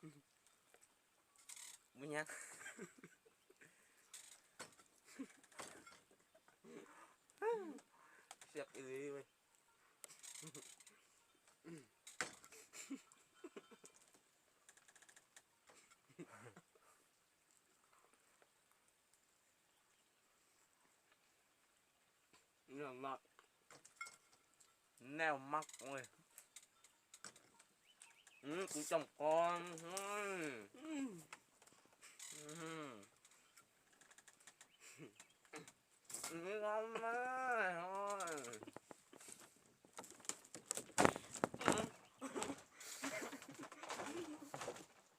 ไม่ยังเสียบอีเลยเว้ยเรื่องมากแนวมักเว้ยกูจำก่อนนี่ก็มา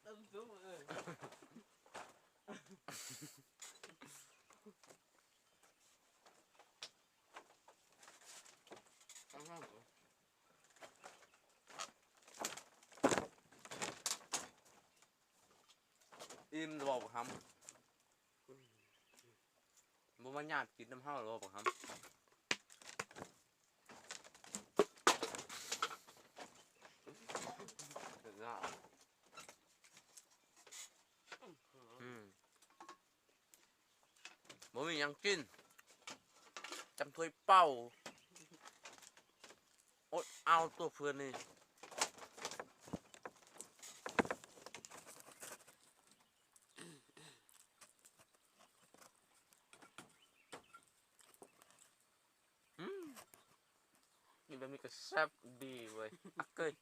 น้ำซุปเลยอิ่มจะบอกครับบ่มาญาติกินน้ำเฮาหรอบอกครับบ่มียังกินจำถ้วยเป้าอดเอาตัวเพื่อนนี่นี่แบบนี้ก็แซ่บดีเว้ยอักเกย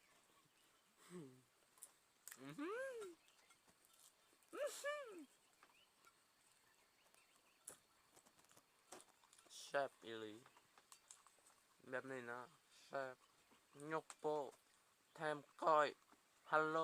แซ่บอีหลีแบบนี้นะแซ่บยกโปแถมก้อยฮัลโหล